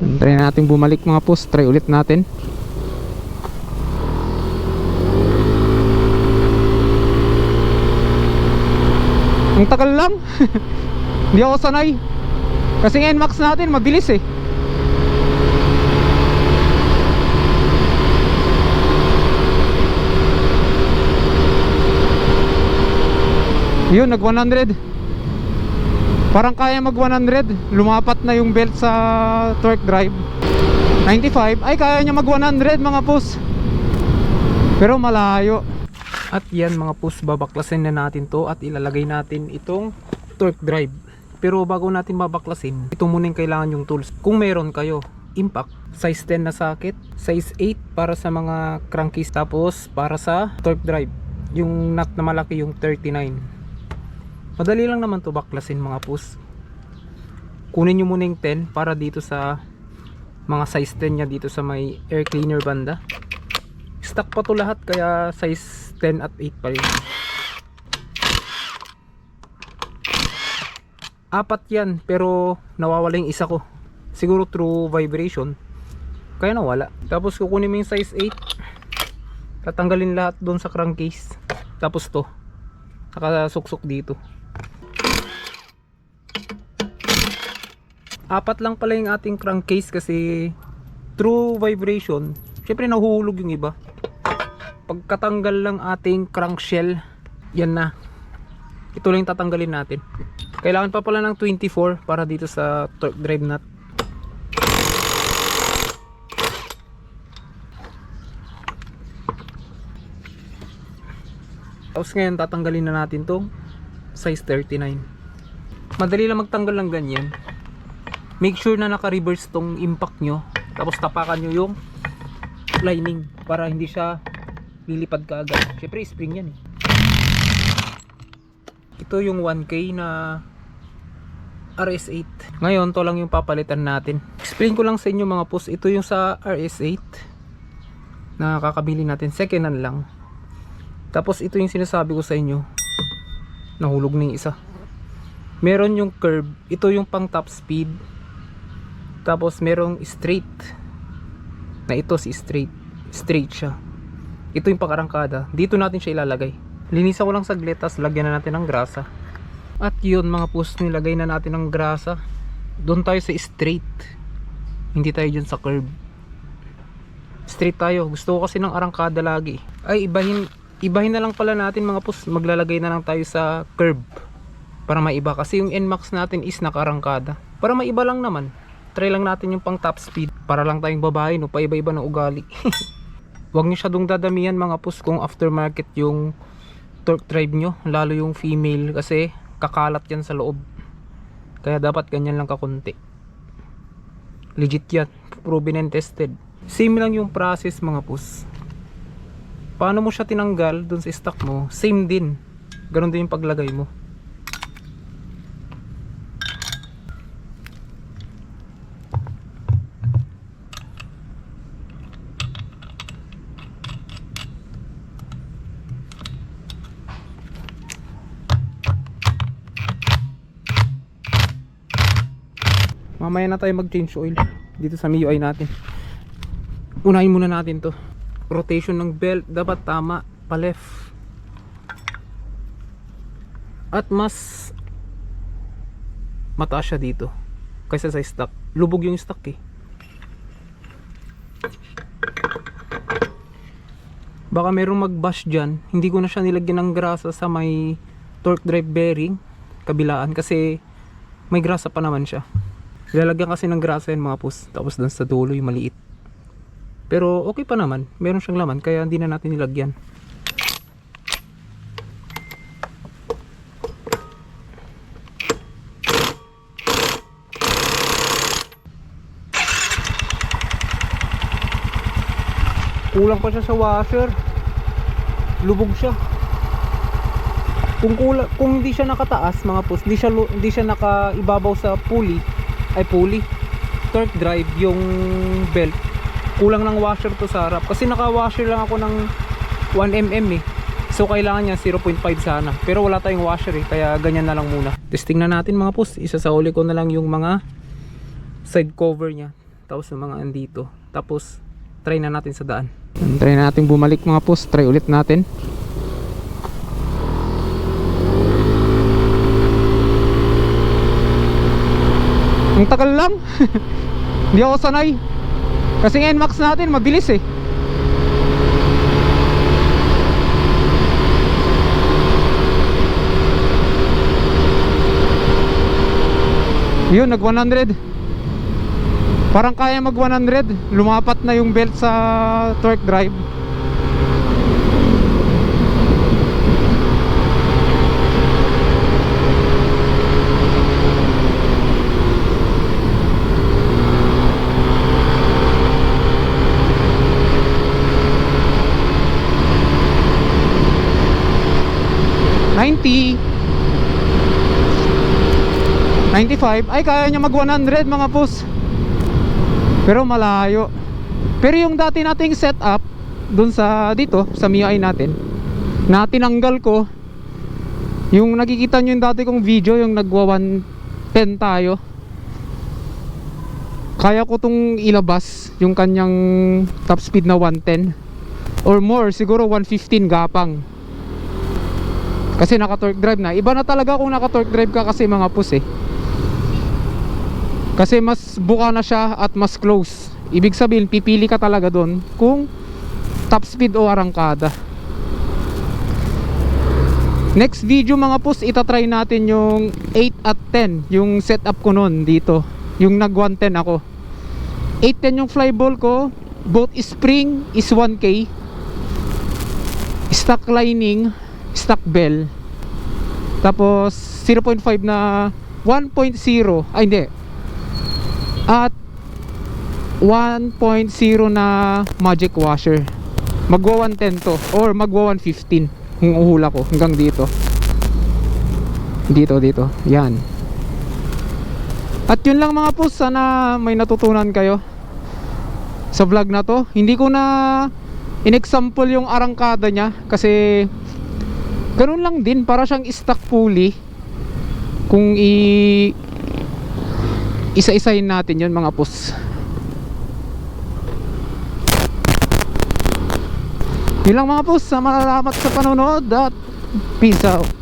Try natin bumalik mga post. Try ulit natin. Ang tagal lang. Hindi ako sanay. Kasi ang NMAX natin mabilis eh. Yun, nag 100. Parang kaya mag 100. Lumapat na yung belt sa torque drive. 95. Ay, kaya niya mag 100 mga pus. Pero malayo. At yan mga pus, babaklasin na natin to. At ilalagay natin itong torque drive. Pero bago natin babaklasin, ito muna yung kailangan yung tools. Kung meron kayo, impact, size 10 na socket, size 8 para sa mga crankcase, tapos para sa torque drive, yung nut na malaki, yung 39. Madali lang naman to baklasin mga pus. Kunin nyo muna yung 10 para dito sa mga size 10 nya dito sa may air cleaner banda. Stock pa to lahat, kaya size 10 at 8 pa rin. Apat yan, pero nawawala yung isa ko. Siguro through vibration, kaya nawala. Tapos kukunin mo yung size 8, tatanggalin lahat doon sa crankcase. Tapos to, nakasuksok dito. Apat lang pala yung ating crankcase kasi through vibration, syempre nahuhulog yung iba. Pagkatanggal lang ating crankshell, yan na. Ito lang yung tatanggalin natin. Kailangan pa pala ng 24 para dito sa torque drive nut. Tapos ngayon tatanggalin na natin to size 39. Madali lang magtanggal ng ganyan. Make sure na naka-reverse tong impact nyo. Tapos tapakan nyo yung lining para hindi siya lilipad ka agad. Syempre spring yan eh. Ito yung 1K na RS8. Ngayon to lang yung papalitan natin. Explain ko lang sa inyo mga pus. Ito yung sa RS8 na kakabili natin. Second hand lang. Tapos ito yung sinasabi ko sa inyo. Nahulog na yung isa. Meron yung curve. Ito yung pang top speed. Tapos merong straight. Na ito si straight. Straight siya. Ito yung pang-arangkada. Dito natin siya ilalagay. Linisan ko lang saglit, tas lagyan na natin ng grasa. At yun mga pus, nilagay na natin ng grasa. Doon tayo sa straight. Hindi tayo dyan sa curve. Straight tayo. Gusto ko kasi ng arangkada lagi. Ay, ibahin na lang pala natin mga pus. Maglalagay na lang tayo sa curve. Para maiba. Kasi yung NMAX natin is nakarangkada. Para maiba lang naman. Try lang natin yung pang top speed. Para lang tayong babae, no? Paiba-iba ng ugali. Huwag nyo syadong dadamihan mga pus kung aftermarket yung torque drive nyo, lalo yung female, kasi kakalat yan sa loob. Kaya dapat ganyan lang kakunti. Legit yan, proven and tested. Same lang yung process mga pus. Paano mo siya tinanggal dun sa stock mo, same din. Ganon din yung paglagay mo. Mamaya na tayo mag change oil dito sa MIUI natin. Unahin muna natin to. Rotation ng belt dapat tama, pa left. At mas mataas siya dito kaysa sa stock. Lubog yung stock eh. Baka merong mag-bash dyan. Hindi ko na siya nilagyan ng grasa sa may torque drive bearing kabilaan kasi may grasa pa naman siya. Ilalagyan kasi ng grasa yan mga pus. Tapos dun sa dulo yung maliit. Pero okay pa naman. Meron siyang laman. Kaya hindi na natin nilagyan. Kulang pa siya sa washer. Lubog siya. Kung hindi siya nakataas mga pus, hindi siya nakaibabaw sa pulley, torque drive yung belt, kulang ng washer to sa harap kasi naka-washer lang ako ng 1mm eh. So kailangan niya 0.5 sana, pero wala tayong washer eh, kaya ganyan na lang muna. Testing na natin mga pus. Isasauli ko na lang yung mga side cover niya. tapos yung mga andito, tapos try na natin sa daan. Try na natin bumalik mga post, try ulit natin. Ang tagal lang. Hindi ako sanay. Kasi NMAX natin mabilis eh. Yun, nag 100. Parang kaya mag 100. Lumapat na yung belt sa torque drive. $95. Ay, kaya niya mag 100 mga pus. Pero malayo. Pero yung dati nating setup dun sa dito sa MIUI natin, na tinanggal ko, yung nakikita nyo yung dati kong video, yung nagwa 110 tayo, kaya ko tong ilabas yung kanyang top speed na 110 or more, siguro 115 gapang. Kasi naka-torque drive na. Iba na talaga kung naka-torque drive ka kasi mga pus eh. Kasi mas buka na siya at mas close. Ibig sabihin, pipili ka talaga doon kung top speed o arangkada. Next video mga pus, itatry natin yung 8 at 10. Yung setup ko noon dito. Yung nag 110 ako. 810 yung flyball ko. Both spring is 1K. Stock lining, stock bell. Tapos 0.5 na 1.0. Ay hindi. At 1.0 na magic washer. Magwa 110 to or magwa 115 yung uhula ko hanggang dito. Dito. Yan. At yun lang mga pus, sana may natutunan kayo sa vlog na to. Hindi ko na in-example yung arangkada niya kasi ganun lang din, para siyang stock pulley. Kung isa-isahin natin yun mga pus. Yun lang mga pus, salamat sa panonood at peace out.